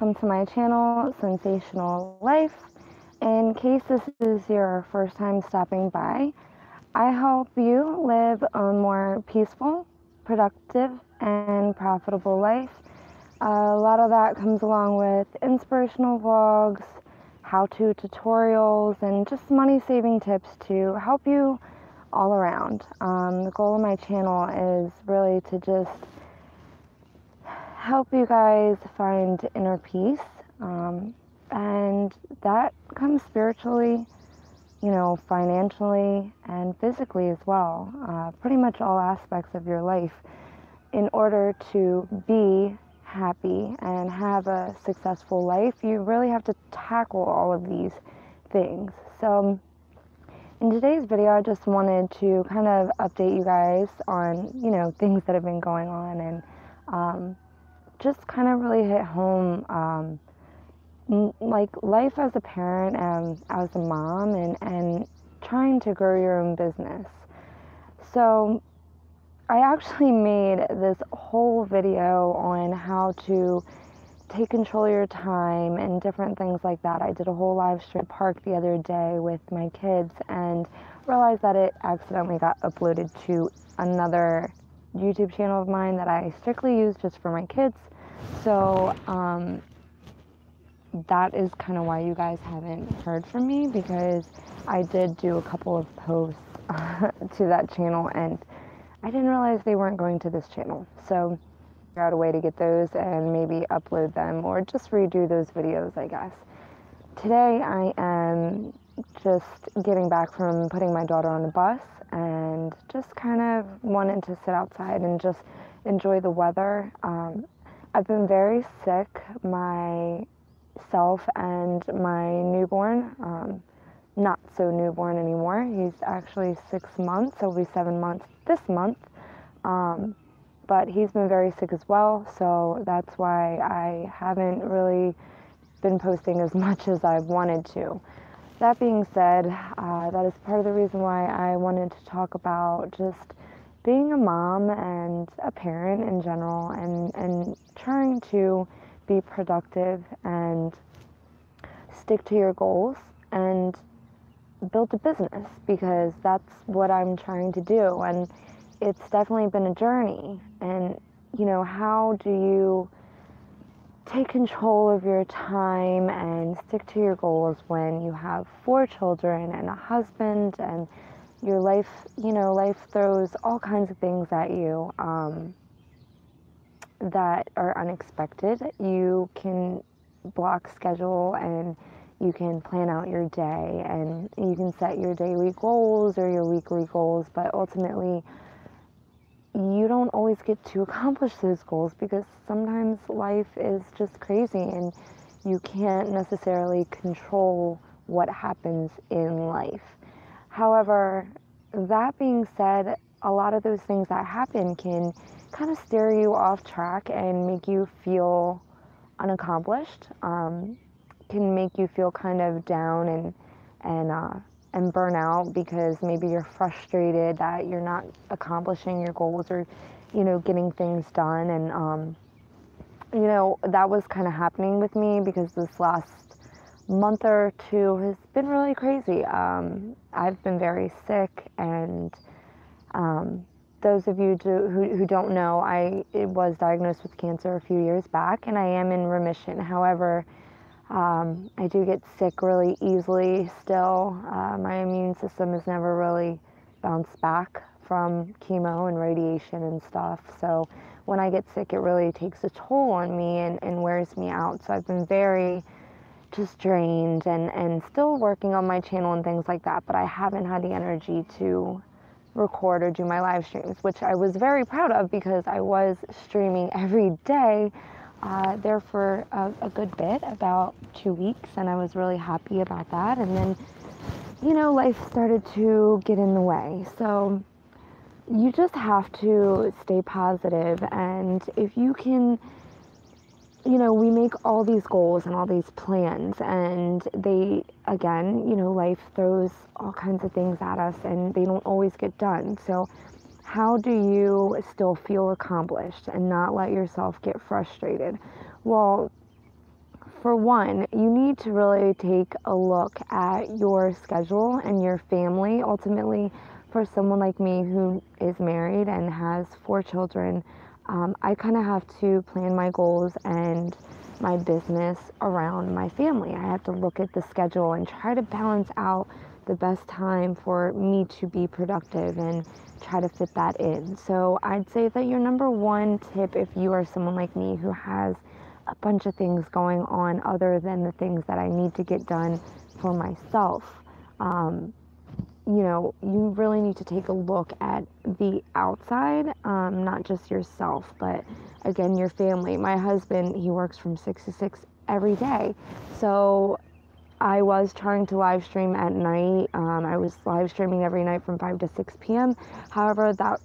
Welcome to my channel, Sunsational Life. In case this is your first time stopping by, I help you live a more peaceful, productive, and profitable life. A lot of that comes along with inspirational vlogs, how-to tutorials, and just money-saving tips to help you all around. The goal of my channel is really to just help you guys find inner peace, and that comes spiritually, financially and physically as well, pretty much all aspects of your life. In order to be happy and have a successful life, you really have to tackle all of these things. So in today's video, I just wanted to kind of update you guys on, things that have been going on, and just kind of really hit home, like life as a parent and as a mom, and trying to grow your own business. So I actually made this whole video on how to take control of your time and different things like that. I did a whole live stream at the park the other day with my kids and realized that it accidentally got uploaded to another YouTube channel of mine that I strictly use just for my kids. So that is kind of why you guys haven't heard from me, because I did do a couple of posts to that channel and I didn't realize they weren't going to this channel. So figure out a way to get those and maybe upload them or just redo those videos, I guess. Today I am just getting back from putting my daughter on the bus and just kind of wanted to sit outside and just enjoy the weather. I've been very sick myself and my newborn, not so newborn anymore. He's actually 6 months, he'll be 7 months this month, but he's been very sick as well, so that's why I haven't really been posting as much as I've wanted to. That being said, that is part of the reason why I wanted to talk about just being a mom and a parent in general, and trying to be productive and stick to your goals and build a business, because that's what I'm trying to do. And it's definitely been a journey. And how do you take control of your time and stick to your goals when you have 4 children and a husband, and your life, life throws all kinds of things at you that are unexpected. You can block schedule and you can plan out your day and you can set your daily goals or your weekly goals, but ultimately you don't always get to accomplish those goals because sometimes life is just crazy and you can't necessarily control what happens in life. However, that being said, a lot of those things that happen can kind of steer you off track and make you feel unaccomplished, can make you feel kind of down and burn out because maybe you're frustrated that you're not accomplishing your goals or, getting things done. And, that was kind of happening with me because this last month or two has been really crazy. I've been very sick, and those of you who don't know, I was diagnosed with cancer a few years back, and I am in remission. However, I do get sick really easily still. My immune system has never really bounced back from chemo and radiation and stuff. So when I get sick, it really takes a toll on me and wears me out. So I've been very just drained and still working on my channel and things like that, but I haven't had the energy to record or do my live streams, which I was very proud of because I was streaming every day there for a good bit, about 2 weeks, and I was really happy about that. And then, life started to get in the way. So you just have to stay positive, and if you can, we make all these goals and all these plans, and they, again, life throws all kinds of things at us and they don't always get done. So how do you still feel accomplished and not let yourself get frustrated? Well, for one, you need to really take a look at your schedule and your family. Ultimately, for someone like me who is married and has 4 children, I kind of have to plan my goals and my business around my family. I have to look at the schedule and try to balance out the best time for me to be productive and try to fit that in. So I'd say that your number one tip, if you are someone like me who has a bunch of things going on other than the things that I need to get done for myself, you really need to take a look at the outside, not just yourself, but again, your family. My husband, he works from 6 to 6 every day. So I was trying to live stream at night. I was live streaming every night from 5 to 6 p.m. However, that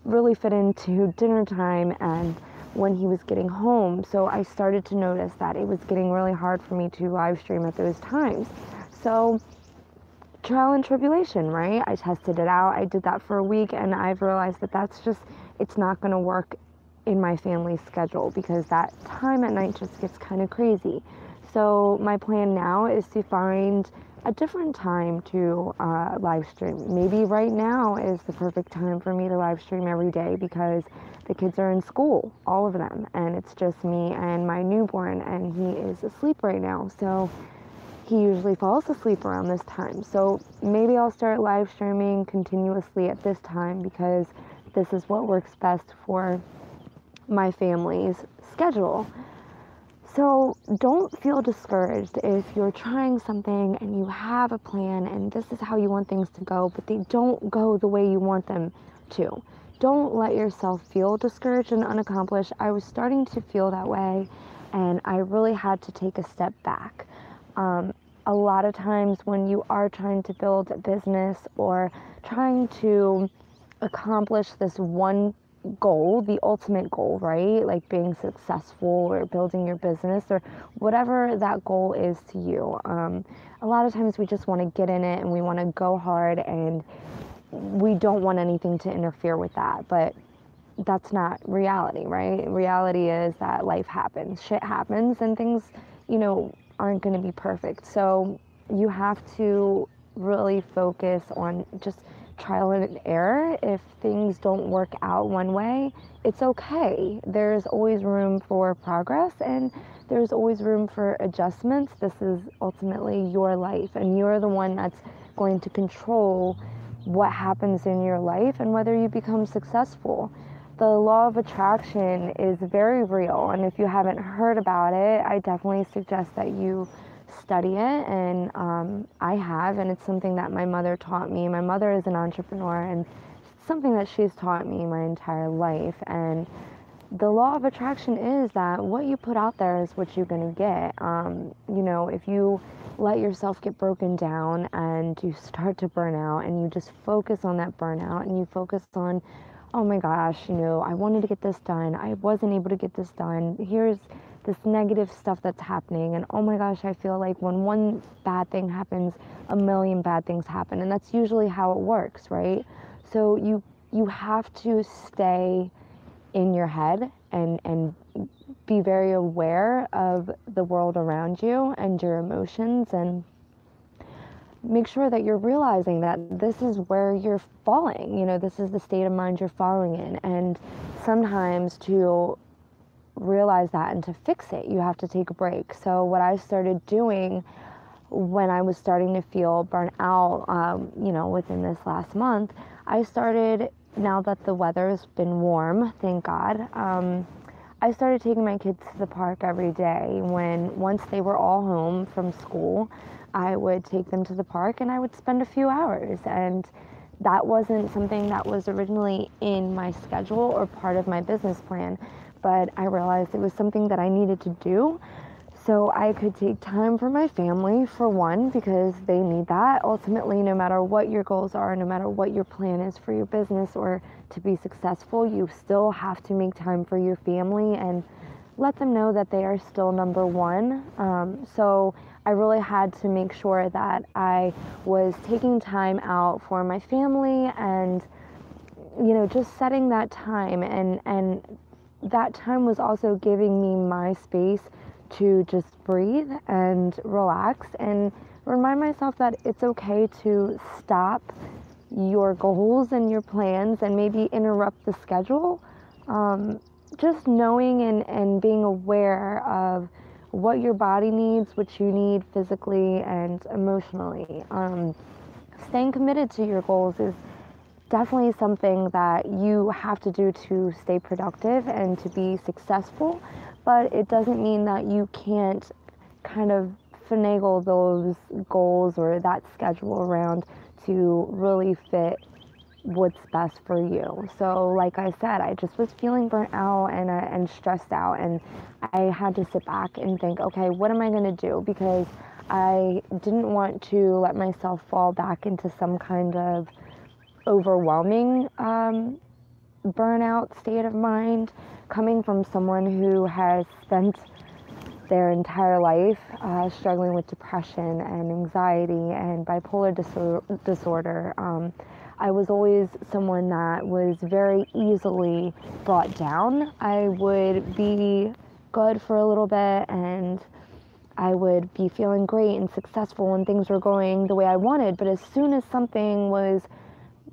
really fit into dinner time and when he was getting home. So I started to notice that it was getting really hard for me to live stream at those times. So trial and tribulation, right? I tested it out. I did that for a week, and I've realized that it's not going to work in my family's schedule because that time at night just gets kind of crazy. So my plan now is to find a different time to live stream. Maybe right now is the perfect time for me to live stream every day because the kids are in school, all of them, and it's just me and my newborn, and he is asleep right now. So he usually falls asleep around this time. So maybe I'll start live streaming continuously at this time because this is what works best for my family's schedule. So don't feel discouraged if you're trying something and you have a plan and this is how you want things to go, but they don't go the way you want them to. Don't let yourself feel discouraged and unaccomplished. I was starting to feel that way, and I really had to take a step back. A lot of times when you are trying to build a business or trying to accomplish this one goal, the ultimate goal, right? Like being successful or building your business or whatever that goal is to you. A lot of times we just want to get in it and we want to go hard and we don't want anything to interfere with that. But that's not reality, right? Reality is that life happens, shit happens, and things, aren't going to be perfect. So you have to really focus on just trial and error. If things don't work out one way, it's okay. There's always room for progress and there's always room for adjustments. This is ultimately your life, and you're the one that's going to control what happens in your life and whether you become successful. The law of attraction is very real, and if you haven't heard about it, I definitely suggest that you study it, and I have, and it's something that my mother taught me. My mother is an entrepreneur, and it's something that she's taught me my entire life, and the law of attraction is that what you put out there is what you're going to get. If you let yourself get broken down and you start to burn out and you just focus on that burnout and you focus on, oh my gosh, I wanted to get this done. I wasn't able to get this done. Here's this negative stuff that's happening. And oh my gosh, I feel like when one bad thing happens, a million bad things happen. And that's usually how it works, right? So you have to stay in your head and be very aware of the world around you and your emotions, and make sure that you're realizing that this is where you're falling. This is the state of mind you're falling in. And sometimes to realize that and to fix it, you have to take a break. So what I started doing when I was starting to feel burnt out, within this last month, I started, now that the weather's been warm, thank God, I started taking my kids to the park every day. Once they were all home from school, I would take them to the park and I would spend a few hours. And that wasn't something that was originally in my schedule or part of my business plan, but I realized it was something that I needed to do so I could take time for my family, for one, because they need that. Ultimately, no matter what your goals are, no matter what your plan is for your business or to be successful, you still have to make time for your family and let them know that they are still number one. So I really had to make sure that I was taking time out for my family and, just setting that time. And that time was also giving me my space to just breathe and relax and remind myself that it's okay to stop your goals and your plans and maybe interrupt the schedule. Just knowing and being aware of what your body needs, what you need physically and emotionally. Staying committed to your goals is definitely something that you have to do to stay productive and to be successful, but it doesn't mean that you can't kind of finagle those goals or that schedule around to really fit what's best for you. So like I said, I just was feeling burnt out and stressed out, and I had to sit back and think, okay, what am I going to do? Because I didn't want to let myself fall back into some kind of overwhelming burnout state of mind, coming from someone who has spent their entire life struggling with depression and anxiety and bipolar disorder. I was always someone that was very easily brought down. I would be good for a little bit and I would be feeling great and successful when things were going the way I wanted, but as soon as something was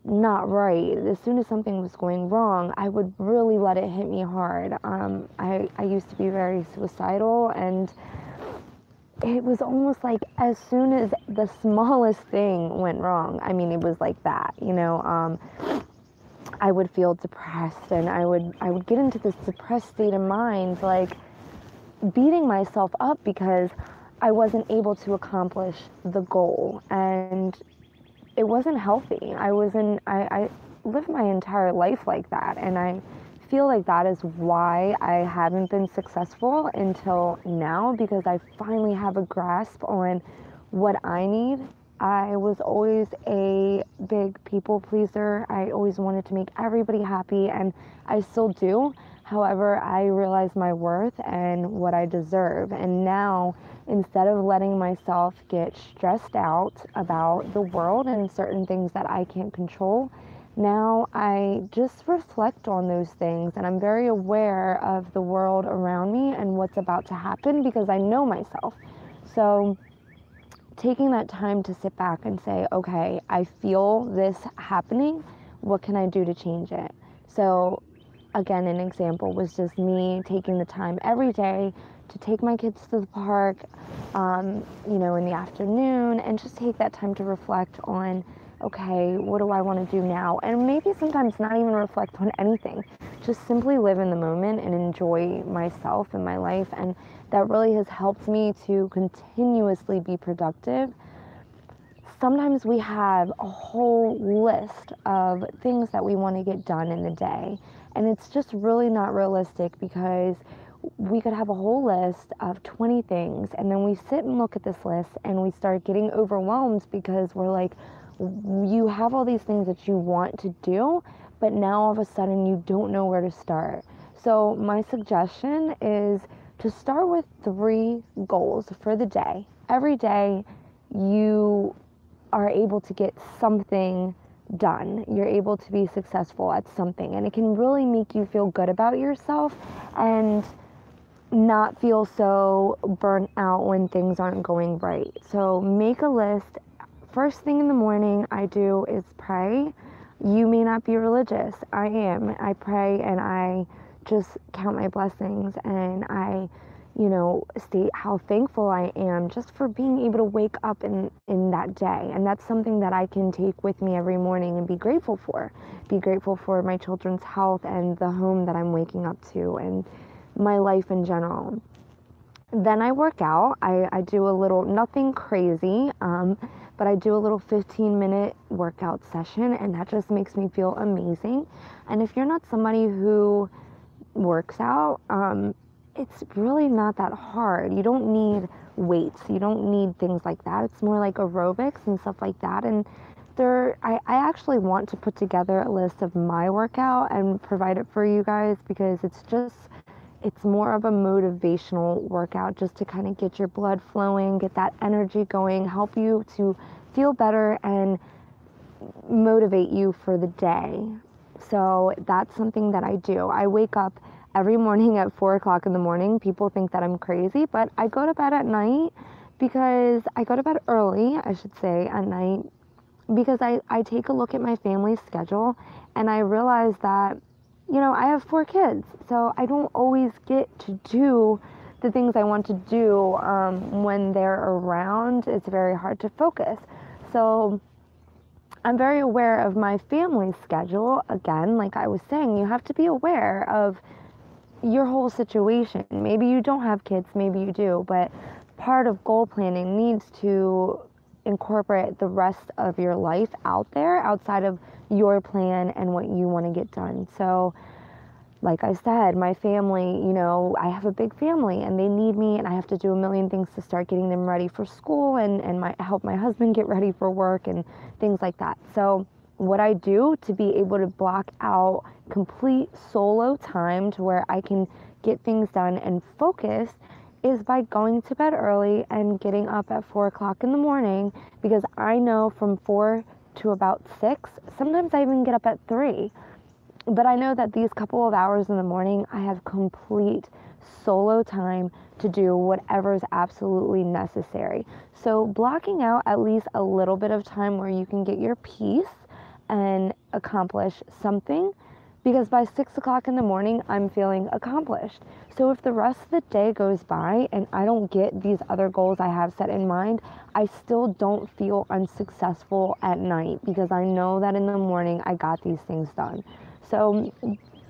not right, as soon as something was going wrong, I would really let it hit me hard. I used to be very suicidal, and it was almost like as soon as the smallest thing went wrong, I mean, it was like that, you know. I would feel depressed, and I would get into this depressed state of mind, like beating myself up because I wasn't able to accomplish the goal, and it wasn't healthy. I lived my entire life like that, and I feel like that is why I haven't been successful until now, because I finally have a grasp on what I need. I was always a big people pleaser. I always wanted to make everybody happy, and I still do. However, I realize my worth and what I deserve, and now instead of letting myself get stressed out about the world and certain things that I can't control, now I just reflect on those things, and I'm very aware of the world around me and what's about to happen because I know myself. So taking that time to sit back and say, okay, I feel this happening, what can I do to change it? So again, an example was just me taking the time every day to take my kids to the park, in the afternoon, and just take that time to reflect on, okay, what do I want to do now? And maybe sometimes not even reflect on anything, just simply live in the moment and enjoy myself and my life. And that really has helped me to continuously be productive. Sometimes we have a whole list of things that we want to get done in the day, and it's just really not realistic, because we could have a whole list of 20 things, and then we sit and look at this list and we start getting overwhelmed because we're like, you have all these things that you want to do, but now all of a sudden you don't know where to start. So my suggestion is to start with 3 goals for the day. Every day you are able to get something done. You're able to be successful at something, and it can really make you feel good about yourself and not feel so burnt out when things aren't going right. So make a list. First thing in the morning I do is pray. You may not be religious. I am. I pray and I just count my blessings, and I state how thankful I am just for being able to wake up in that day. And that's something that I can take with me every morning and be grateful for. Be grateful for my children's health and the home that I'm waking up to and my life in general. Then I work out. I do a little, nothing crazy, but I do a little 15-minute workout session, and that just makes me feel amazing. And if you're not somebody who works out, it's really not that hard. You don't need weights. You don't need things like that. It's more like aerobics and stuff like that. And I actually want to put together a list of my workout and provide it for you guys, because it's more of a motivational workout, just to kind of get your blood flowing, get that energy going, help you to feel better and motivate you for the day. So that's something that I do. I wake up every morning at 4 o'clock in the morning. People think that I'm crazy, but I go to bed at night because I go to bed early, I should say, at night, because I take a look at my family's schedule and I realize that, you know, I have 4 kids, so I don't always get to do the things I want to do when they're around. It's very hard to focus. So I'm very aware of my family's schedule. Again, like I was saying, you have to be aware of your whole situation. Maybe you don't have kids, maybe you do, but part of goal planning needs to incorporate the rest of your life out there, outside of your plan and what you want to get done. So, like I said, my family, you know, I have a big family and they need me, and I have to do a million things to start getting them ready for school and help my husband get ready for work and things like that. So what I do to be able to block out complete solo time to where I can get things done and focus is by going to bed early and getting up at 4 o'clock in the morning, because I know from 4 to about 6, sometimes I even get up at 3. But I know that these couple of hours in the morning, I have complete solo time to do whatever is absolutely necessary. So blocking out at least a little bit of time where you can get your peace and accomplish something, because by 6 o'clock in the morning, I'm feeling accomplished. So if the rest of the day goes by and I don't get these other goals I have set in mind, I still don't feel unsuccessful at night, because I know that in the morning I got these things done. So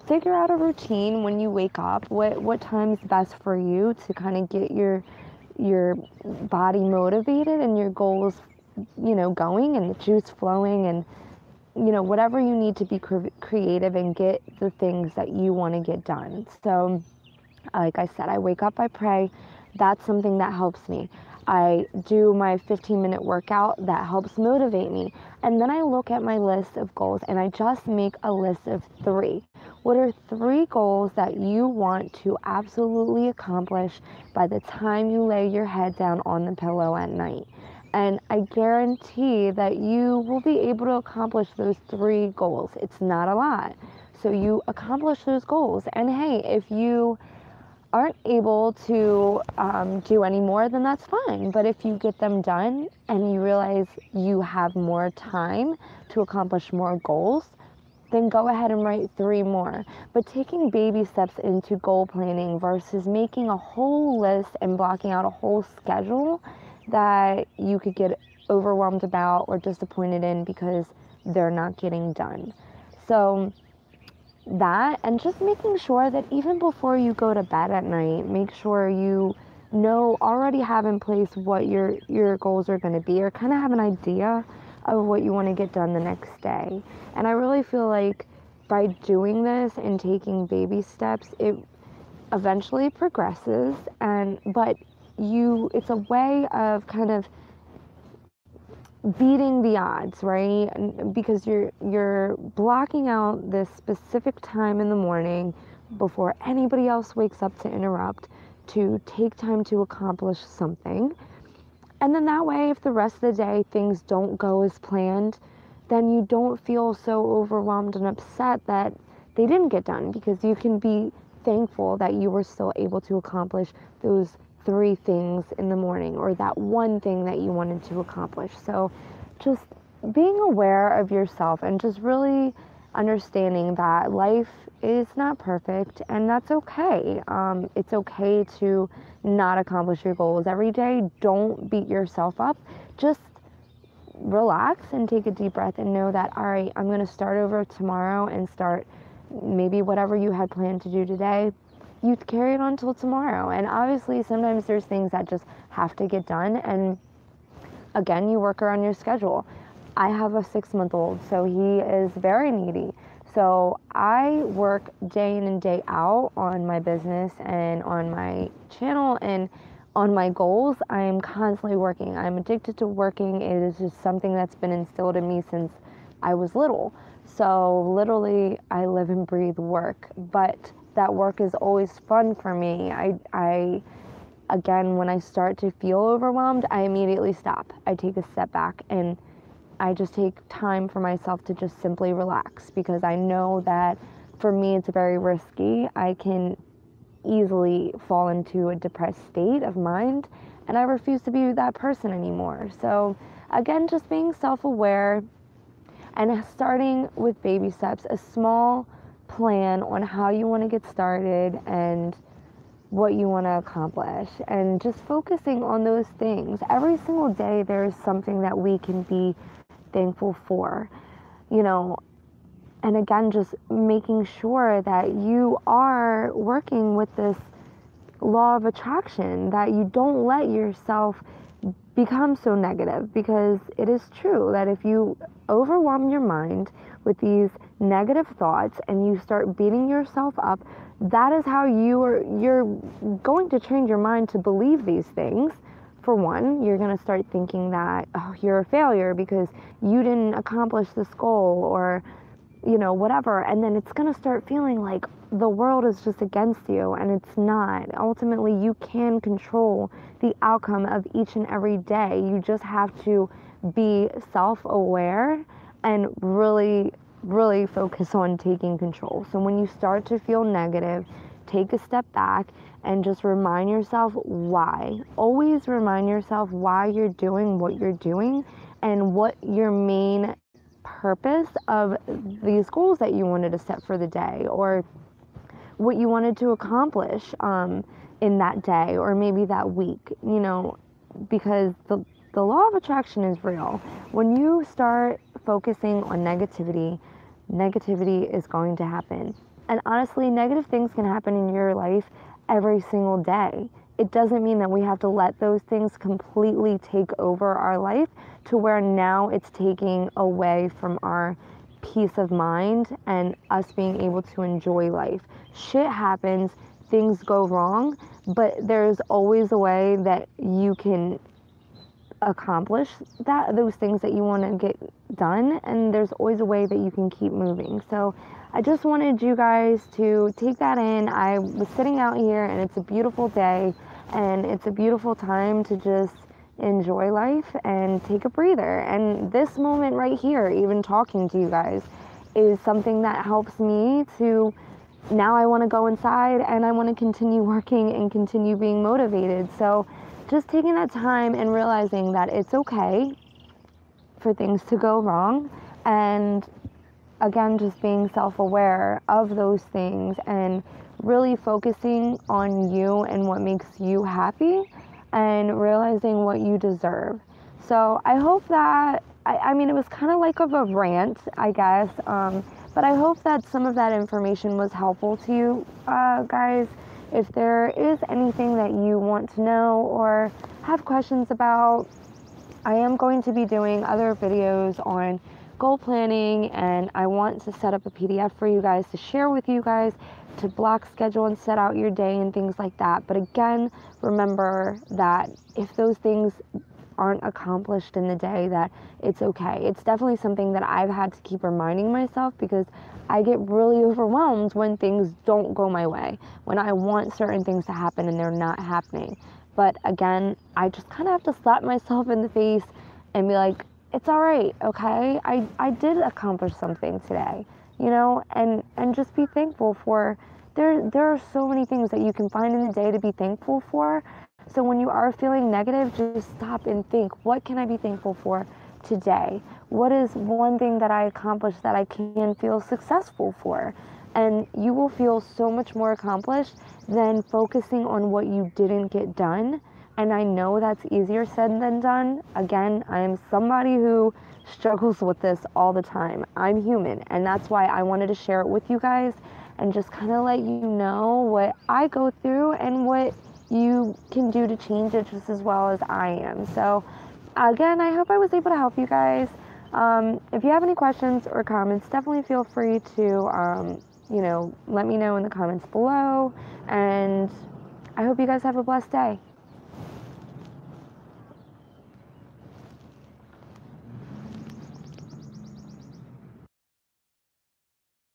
figure out a routine when you wake up. What time's best for you to kind of get your body motivated and your goals, you know, going and the juice flowing, and you know, whatever you need to be creative and get the things that you want to get done. So like I said, I wake up, I pray. That's something that helps me. I do my 15-minute workout. That helps motivate me. And then I look at my list of goals and I just make a list of 3. What are 3 goals that you want to absolutely accomplish by the time you lay your head down on the pillow at night? And I guarantee that you will be able to accomplish those 3 goals. It's not a lot. So you accomplish those goals. And hey, if you aren't able to do any more, then that's fine. But if you get them done and you realize you have more time to accomplish more goals, then go ahead and write 3 more. But taking baby steps into goal planning versus making a whole list and blocking out a whole schedule that you could get overwhelmed about or disappointed in because they're not getting done. So that, and just making sure that even before you go to bed at night, make sure you already have in place what your goals are going to be, or kind of have an idea of what you want to get done the next day. And I really feel like by doing this and taking baby steps, it eventually progresses, but it's a way of kind of beating the odds, right? Because you're blocking out this specific time in the morning before anybody else wakes up to interrupt, to take time to accomplish something. And then that way, if the rest of the day things don't go as planned, then you don't feel so overwhelmed and upset that they didn't get done, because you can be thankful that you were still able to accomplish those 3 things in the morning, or that one thing that you wanted to accomplish. So just being aware of yourself and just really understanding that life is not perfect, and that's okay. It's okay to not accomplish your goals every day. Don't beat yourself up. Just relax and take a deep breath and know that, all right, I'm going to start over tomorrow and start maybe whatever you had planned to do today, you carry it on till tomorrow. And obviously sometimes there's things that just have to get done, and again, you work around your schedule. I have a 6-month-old, so he is very needy. So I work day in and day out on my business and on my channel and on my goals. I am constantly working. I'm addicted to working. It is just something that's been instilled in me since I was little. So literally I live and breathe work, but that work is always fun for me. Again, when I start to feel overwhelmed, I immediately stop. I take a step back and I just take time for myself to just simply relax, because I know that for me, it's very risky. I can easily fall into a depressed state of mind, and I refuse to be that person anymore. So again, just being self-aware and starting with baby steps, a small plan on how you want to get started and what you want to accomplish, and just focusing on those things. Every single day there's something that we can be thankful for, you know, and again, just making sure that you are working with this law of attraction, that you don't let yourself become so negative, because it is true that if you overwhelm your mind with these negative thoughts and you start beating yourself up, that is how you're going to train your mind to believe these things. For one, you're going to start thinking that, oh, you're a failure because you didn't accomplish this goal, or you know, whatever, and then it's going to start feeling like the world is just against you, and it's not. Ultimately, you can control the outcome of each and every day. You just have to be self-aware and really, really focus on taking control. So when you start to feel negative, take a step back and just remind yourself why. Always remind yourself why you're doing what you're doing and what your main purpose of these goals that you wanted to set for the day, or what you wanted to accomplish in that day or maybe that week, you know, because the law of attraction is real. When you start focusing on negativity, negativity is going to happen. And honestly, negative things can happen in your life every single day. It doesn't mean that we have to let those things completely take over our life to where now it's taking away from our peace of mind and us being able to enjoy life. Shit happens, things go wrong, but there's always a way that you can accomplish those things that you want to get done, and there's always a way that you can keep moving. So I just wanted you guys to take that in. I was sitting out here and it's a beautiful day, and it's a beautiful time to just enjoy life and take a breather. And this moment right here, even talking to you guys, is something that helps me to, now I want to go inside and I want to continue working and continue being motivated. So just taking that time and realizing that it's okay for things to go wrong, and again, just being self-aware of those things and really focusing on you and what makes you happy and realizing what you deserve. So I hope that, I mean, it was kind of like of a rant, I guess, but I hope that some of that information was helpful to you guys. If there is anything that you want to know or have questions about, I am going to be doing other videos on goal planning, and I want to set up a PDF for you guys to share with you guys to block schedule and set out your day and things like that. But again, remember that if those things aren't accomplished in the day, that it's okay. It's definitely something that I've had to keep reminding myself, because I get really overwhelmed when things don't go my way, when I want certain things to happen and they're not happening. But again, I just kind of have to slap myself in the face and be like, it's all right, okay? I did accomplish something today, you know, and just be thankful for, there are so many things that you can find in the day to be thankful for. So when you are feeling negative, just stop and think, what can I be thankful for today? What is one thing that I accomplished that I can feel successful for? And you will feel so much more accomplished than focusing on what you didn't get done. And I know that's easier said than done. Again, I am somebody who struggles with this all the time. I'm human, and that's why I wanted to share it with you guys and just kind of let you know what I go through and what you can do to change it just as well as I am. So again, I hope I was able to help you guys. If you have any questions or comments, definitely feel free to, let me know in the comments below. And I hope you guys have a blessed day.